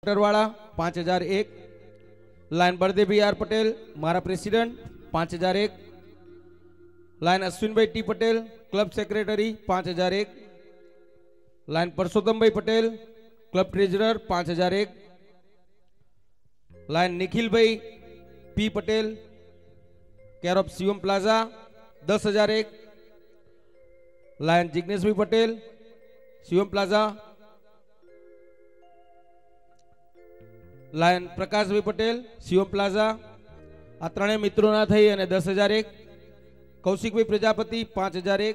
वाला 5001, लाइन बलदेव भाई आर पटेल मारा प्रेसिडेंट 5001, लाइन अश्विन भाई T Patel club secretary 5001, lion Parsottam भाई Patel club treasurer 5001, lion Nikhil भाई P Patel care of Shivam plaza 10,001, lion Jignesh भाई पटेल शिवम प्लाजा, लाइन प्रकाश भाई पटेल शिवम प्लाजा आ त्रे मित्रों ना थई अने 10,001, कौशिक भाई प्रजापति 5,001,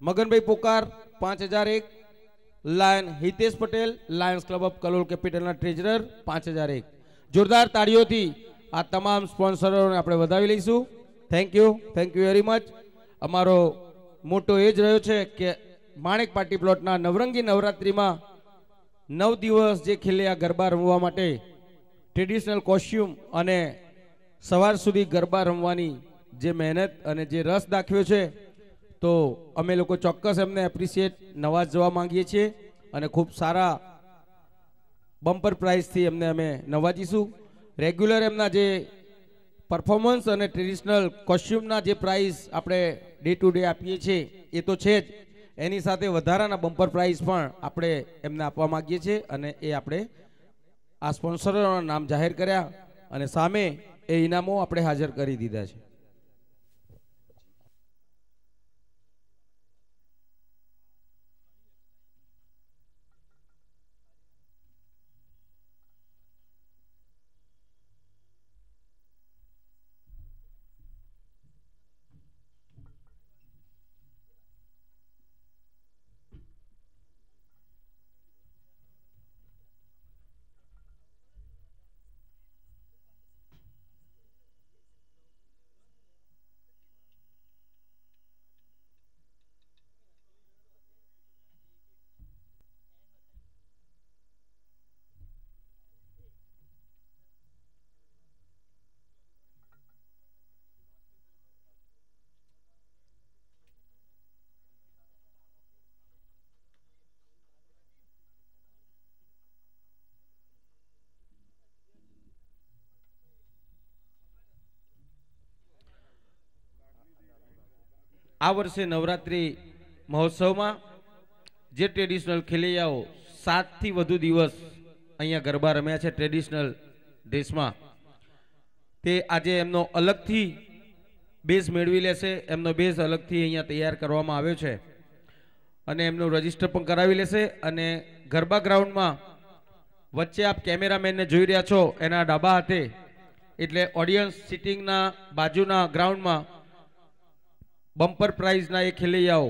मगन भाई Pokar 5,001, lion Hitesh Patel lions club of Kalol capital ना ट्रेजरर 5,001। जोरदार ताड़ीओथी आ तमाम स्पोन्सरोने आपणे वधावी लईशुं। Thank you very much. अमारो मोटो ए ज रह्यो छे के माणिक पार्टी प्लॉटना नवरंगी नवरात्रिमां 9 दिवस जे खेले आ गरबा रमवा माटे ट्रेडिशनल कॉस्ट्यूम अने सवार सुधी गरबा रमवानी जे मेहनत अने जे रस दाखव्यो छे तो अमे लोको चोक्कस एमने एप्रिशिएट नवाज जवा मांगीए छीए अने खूब सारा बम्पर प्राइज थी एमने अमे नवाजीशुं। रेग्युलर एमना जे परफॉर्मन्स अने ट्रेडिशनल कॉस्ट्यूमना जे प्राइज आपणे डे टू डे आपीए छीए ए तो छे ज, एनी साथे વધારાના બમ્પર પ્રાઇઝ પણ આપણે એમને આપવા માંગીએ છીએ અને એ આપણે આ સ્પોન્સરોના નામ જાહેર કર્યા અને સામે એ ઇનામો આપણે હાજર કરી દીધા છે। आ वर्षे नवरात्रि महोत्सव में जे ट्रेडिशनल खेलैयाओ 7 थी वधु दिवस अहींया गरबा रम्या छे ट्रेडिशनल ड्रेस में ते आजे एमनो अलग थी बेस मेळवी लेशे। एमनो बेस अलग थी अहींया तैयार करवामां आव्यो छे अने एमनो रजिस्टर पण करावी लेशे अने गरबा ग्राउंड में वच्चे आप केमेरामेन ने जोई रह्या छो एना डाबा हाथे एटले ऑडियंस सीटिंग ना बाजुना ग्राउंड में बम्पर प्राइज ना ए खेलैयाओ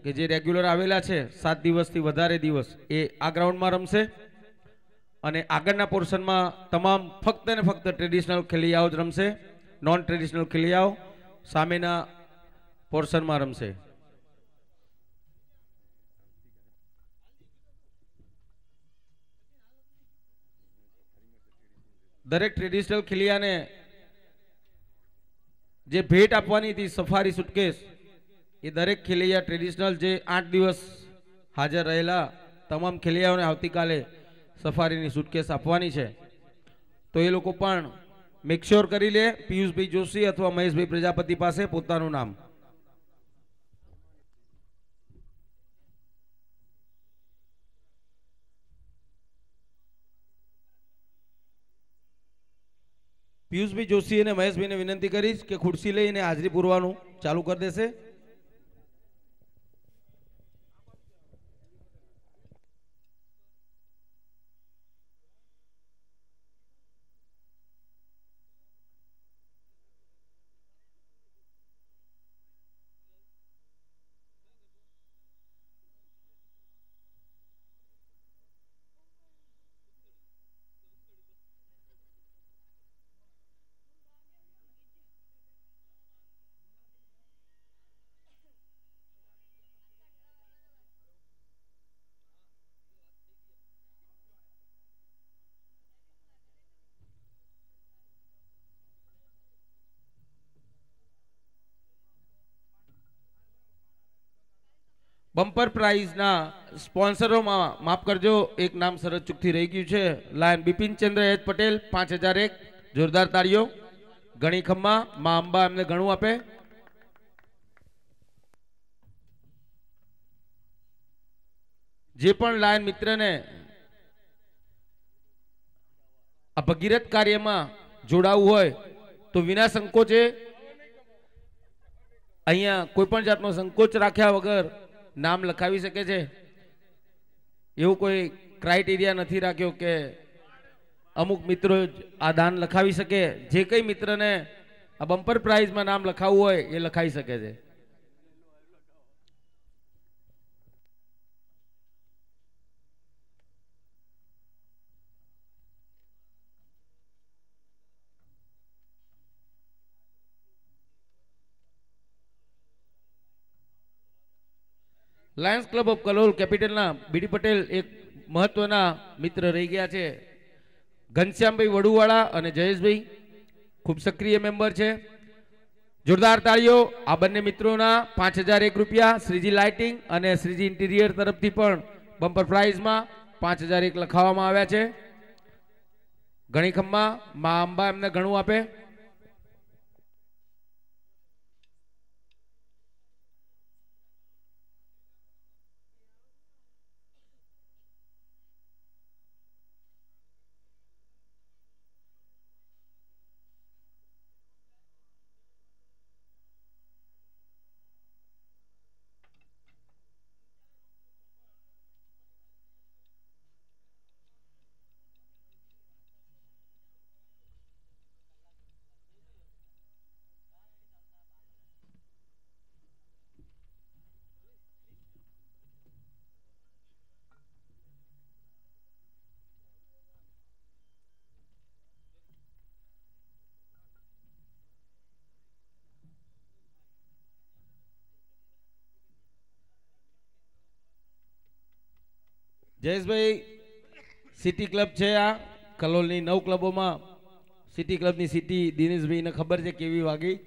के जे रेग्युलर आवेला छे 7 दिवस थी वधारे दिवस ए आ ग्राउंड में रमशे अने आगळना पोर्शन में तमाम फक्त ने फक्त ट्रेडिशनल खेलैयाओ ज रमशे। नॉन ट्रेडिशनल खेलैयाओ सामेना पोर्शन में रमशे। दरेक ट्रेडिशनल खेलैया ने जे भेट आपवानी थी सफारी सूटकेस ये दरेक खेलैया ट्रेडिशनल जे 8 दिवस हाजर रहेला तमाम खेलैयाओने आवतीकाले सफारीनी सूटकेस आपवानी छे तो ए लोको पण मेक श्योर करी ले पीयूष भाई जोशी अथवा महेश भाई प्रजापति पासे पोतानुं नाम। पीयूष भाई जोशी ने महेश भाई ने विनंती करीश के खुर्सी लईने हाजरी पूरवानुं चालू कर देशे। બમ્પર પ્રાઇઝના સ્પોન્સરોમાં માફ કરજો, એક નામ સરસ ચૂકથી રહી ગયું છે. લાયન બિપિનચંદ્ર એચ પટેલ 5001, જોરદાર તાળીઓ. ગણી ખમ્મા, માં અંબા એમને ઘણું આપે. જે પણ લાયન મિત્રને આ ભગીરથ કાર્યમાં જોડાવું હોય તો વિના સંકોચે અહીંયા કોઈ પણ જાતનો સંકોચ રાખ્યા વગર નામ લખાવી શકે છે. એવું કોઈ ક્રાઇટેરિયા નથી રાખ્યો કે અમુક મિત્રો આ દાન લખાવી શકે. જે કઈ મિત્રને આ બમ્પર પ્રાઇઝમાં નામ લખાવવું હોય એ લખાવી શકે છે. લાયન્સ ક્લબ ઓફ કલોલ કેપિટલના બીડી પટેલ એક મહત્વના મિત્ર રહી ગયા છે. ઘનશ્યામભાઈ વડુવાળા અને જયેશભાઈ ખૂબ સક્રિય મેમ્બર છે. જોરદાર તાળીઓ આ બંને મિત્રોના 5001 રૂપિયા. શ્રીજી લાઇટિંગ અને શ્રીજી ઇન્ટિરિયર તરફથી પણ બમ્પર પ્રાઇઝમાં 5001 લખાવવામાં આવ્યા છે. ઘણી ખમ્મા, માં અંબા એમને ઘણું આપે. જયેશભાઈ સિટી ક્લબ છે. આ કલોલની 9 ક્લબોમાં સિટી ક્લબની સિટી દિનેશભાઈને ખબર છે કેવી વાગી.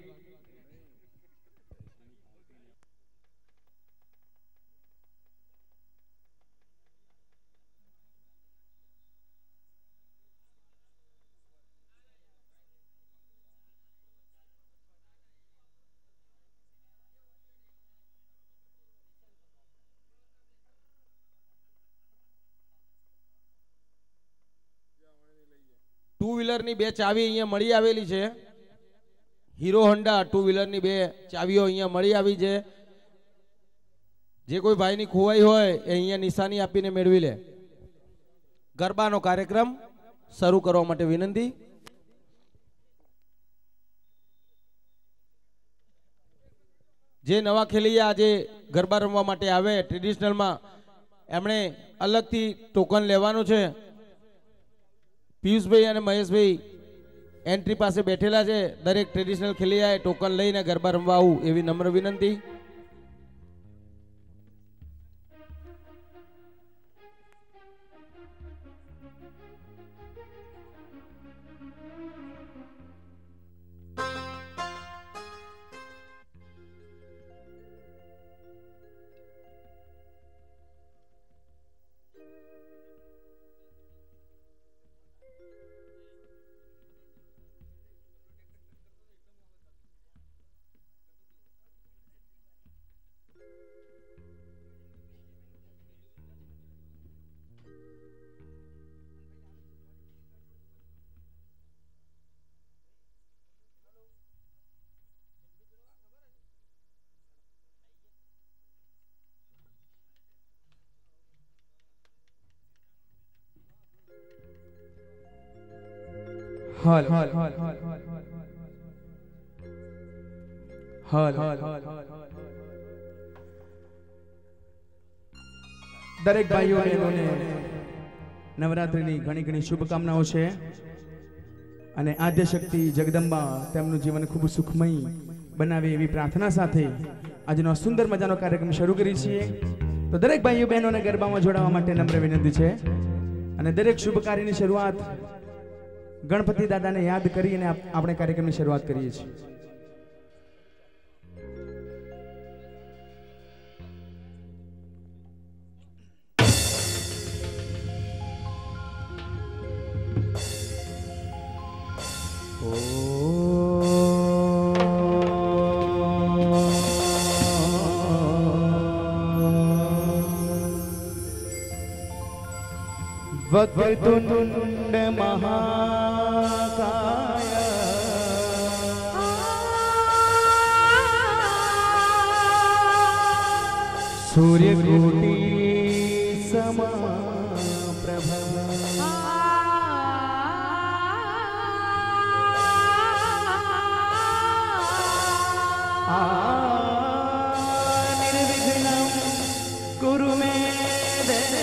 ટુ વ્હીલરની 2 ચાવી અહીંયા મળી આવેલી છે. હીરો હોન્ડા ટુ વ્હીલરની 2 ચાવીઓ અહીંયા મળી આવી છે. જે કોઈ ભાઈની ખોવાઈ હોય એ અહીંયા નિશાની આપીને મેળવી લે. ગરબાનો કાર્યક્રમ શરૂ કરવા માટે વિનંતી. જે નવા ખેલૈયા આજે ગરબા રમવા માટે આવે ટ્રેડિશનલમાં એમણે અલગથી ટોકન લેવાનું છે. પિયુષભાઈ અને મહેશભાઈ એન્ટ્રી પાસે બેઠેલા છે. દરેક ટ્રેડિશનલ ખેલૈયાએ ટોકન લઈને ગરબા રમવા આવું એવી નમ્ર વિનંતી. હાલ દરેક ભાઈઓ બહેનોને નવરાત્રિની ઘણી ઘણી શુભકામનાઓ છે અને આદ્યશક્તિ જગદંબા તેમનું જીવન ખૂબ સુખમય બનાવે એવી પ્રાર્થના સાથે આજનો સુંદર મજાનો કાર્યક્રમ શરૂ કરી છીએ. તો દરેક ભાઈઓ બહેનોને ગરબામાં જોડાવા માટે નમ્ર વિનંતી છે અને દરેક શુભ કાર્યની શરૂઆત ગણપતિ દાદાને યાદ કરીને આપણે કાર્યક્રમની શરૂઆત કરીએ છીએ. वक्रतुंड महाकाय सूर्यकोटि समप्रभ निर्विघ्नं कुरु मे देव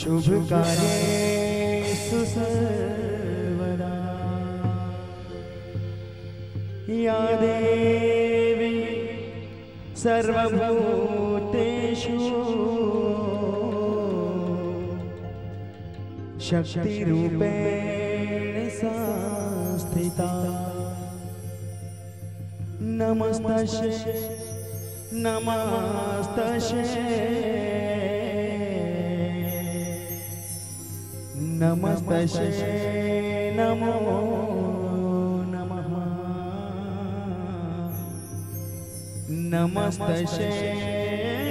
शुभ कार्येषु सर्वदा या देवी सर्वभूतेषु शक्तिरूपेण संस्थिता नमस्तस्यै नमस्तस्यै नमो नमः नमस्तस्यै